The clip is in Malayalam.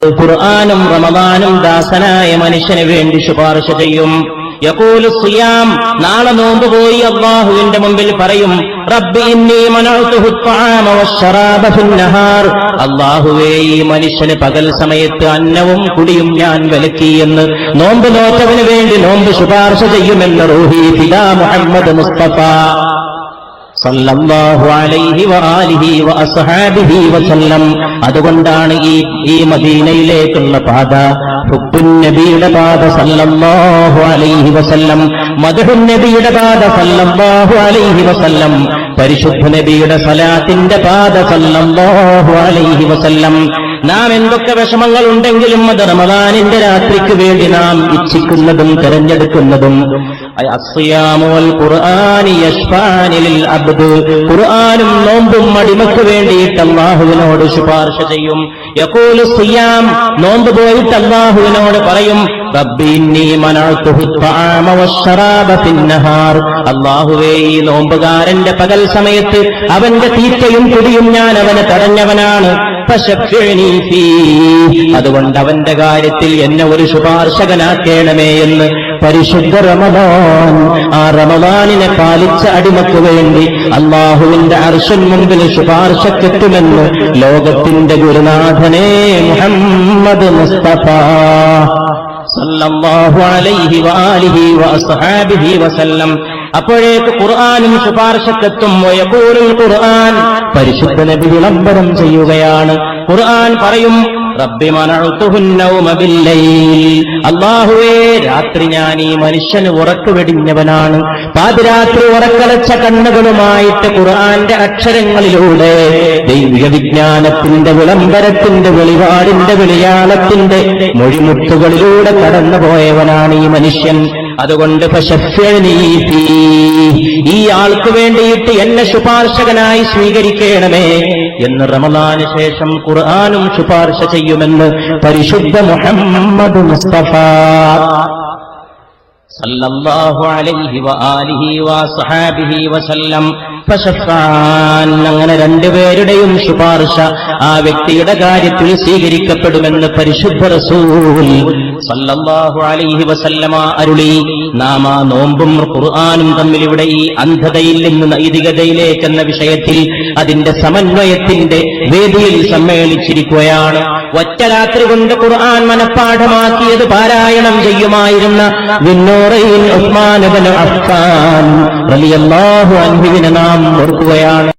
ഖുർആനും റമദാനും ദാസനായ മനുഷ്യന് വേണ്ടി ശുപാർശ ചെയ്യും. യഖൂലു സിയാം, നാളെ നോമ്പ് പോയി അല്ലാഹുവിന്റെ മുമ്പിൽ പറയും, റബ്ബി ഇന്നി മനഅതുഹു അത്അമ വശറാബ ഫിന്നഹാർ. അല്ലാഹുവേ, ഈ മനുഷ്യന് പകൽ സമയത്ത് അന്നവും കുടിയും ഞാൻ വിലക്കി എന്ന് നോമ്പ് നോറ്റവന് വേണ്ടി നോമ്പ് ശുപാർശ ചെയ്യുമെന്ന് റൂഹി ഫിദാ മുഹമ്മദ് മുസ്തഫ സല്ലല്ലാഹു അലൈഹി വആലിഹി വഅസ്ഹാബിഹി വസല്ലം. അതുകൊണ്ടാണ് ഈ മദീനയിലേക്കുള്ള പാത ഹുബ്ബുൻ നബിയുടെ പാത സല്ലല്ലാഹു അലൈഹി വസല്ലം, മദ്ഹുൻ നബിയുടെ പാത സല്ലല്ലാഹു അലൈഹി വസല്ലം, പരിശുദ്ധ നബിയുടെ സലാത്തിന്റെ പാത സല്ലല്ലാഹു അലൈഹി വസല്ലം. നാം എന്തൊക്കെ വിഷമങ്ങൾ ഉണ്ടെങ്കിലും അത് റമദാനിന്റെ രാത്രിക്ക് വേണ്ടി നാം ഇച്ഛിക്കുന്നതും തെരഞ്ഞെടുക്കുന്നതും ഖുർആനും നോമ്പും അടിമക്ക് വേണ്ടിയിട്ട് അല്ലാഹുവിനോട് ശുപാർശ ചെയ്യും. യഖൂലു സിയാം, നോമ്പ് പോയിട്ട് അല്ലാഹുവിനോട് പറയും, റബ്ബി ഇന്നി മനഅതുഹു അത്അമ വശറാബ ഫിന്നഹാർ. അല്ലാഹുവേ, ഈ നോമ്പുകാരന്റെ പകൽ സമയത്ത് അവന്റെ തീറ്റയും കുടിയും ഞാൻ അവനെ തടഞ്ഞവനാണ്. അതുകൊണ്ട് അവന്റെ കാര്യത്തിൽ എന്നെ ഒരു ശുപാർശകനാക്കേണമേ എന്ന് പരിശുദ്ധ റമദാൻ, ആ റമദാനിനെ പാലിച്ച അടിമക്ക് വേണ്ടി അല്ലാഹുവിന്റെ അർശിൻ മുമ്പിൽ ശുപാർശക്കെത്തുമെന്ന് ലോകത്തിന്റെ ഗുരുനാഥനെ മുഹമ്മദ് മുസ്തഫ സല്ലല്ലാഹു അലൈഹി വആലിഹി വഅസ്ഹാബിഹി വസല്ലം. അപ്പോഴേക്ക് ഖുർആനും ശുപാർശക്കെത്തും. വയഖൂലുൽ ഖുർആൻ, പരിശുദ്ധ നബി വിളംബരം ചെയ്യുകയാണ്. ഖുർആൻ പറയും, റബ്ബി മനഅതുഹു നൗമ ബില്ലൈൽ. അല്ലാഹുവേ, രാത്രി ഞാൻ ഈ മനുഷ്യന് ഉറക്ക് വെടിഞ്ഞവനാണ്. പാതിരാത്രി ഉറക്കലച്ച കണ്ണുകളുമായിട്ട് ഖുർആന്റെ അക്ഷരങ്ങളിലൂടെ ദൈവിക വിജ്ഞാനത്തിന്റെ വിളംബരത്തിന്റെ വെളിപാടിന്റെ വിളിയാളത്തിന്റെ മൊഴിമുത്തുകളിലൂടെ കടന്നുപോയവനാണ് ഈ മനുഷ്യൻ. അതുകൊണ്ട് ഈ ആൾക്ക് വേണ്ടിയിട്ട് എന്നെ ശുപാർശകനായി സ്വീകരിക്കണമേ എന്ന് റമദാന് ശേഷം ഖുർആനും ശുപാർശ ചെയ്യുമെന്ന് പരിശുദ്ധ മുഹമ്മദ് മുസ്തഫ സല്ലല്ലാഹു അലൈഹി വആലിഹി വസഹാബിഹി വസല്ലം. അങ്ങനെ രണ്ടുപേരുടെയും ശുപാർശ ആ വ്യക്തിയുടെ കാര്യത്തിൽ സ്വീകരിക്കപ്പെടുമെന്ന് പരിശുദ്ധ റസൂൽ സല്ലല്ലാഹു അലൈഹി വസല്ലമ അരുളി. നാം ആ നോമ്പും ഖുർആനും തമ്മിൽ ഇവിടെ ഈ അന്ധതയിൽ നിന്ന് നൈതികതയിലേക്ക് എന്ന വിഷയത്തിൽ അതിന്റെ സമന്വയത്തിന്റെ വേദിയിൽ സമ്മേളിച്ചിരിക്കുകയാണ്. ഒറ്റ രാത്രി കൊണ്ട് ഖുർആൻ മനഃപ്പാഠമാക്കിയത് പാരായണം ചെയ്യുമായിരുന്ന ഉസ്മാൻ ഇബ്നു അഫ്ഫാൻ റളിയല്ലാഹു അൻഹുവിനെ നാം ഓർക്കുകയാണ്.